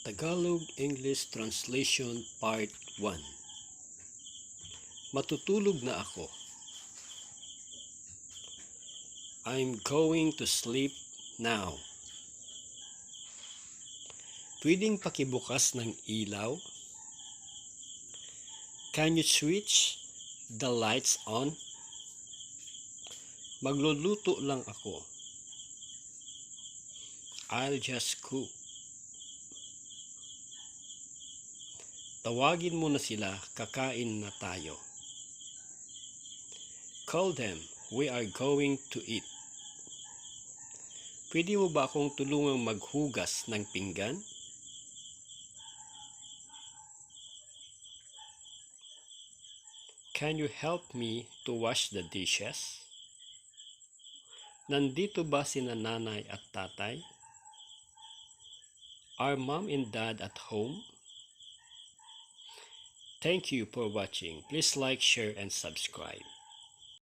Tagalog-English Translation Part 1. Matutulog na ako. I'm going to sleep now. Pwedeng pakibukas ng ilaw? Can you switch the lights on? Magluluto lang ako. I'll just cook. Tawagin mo na sila, kakain na tayo. Call them, we are going to eat. Pwede mo ba akong tulungang maghugas ng pinggan? Can you help me to wash the dishes? Nandito ba sina nanay at tatay? Are mom and dad at home? Thank you for watching. Please like, share, and subscribe.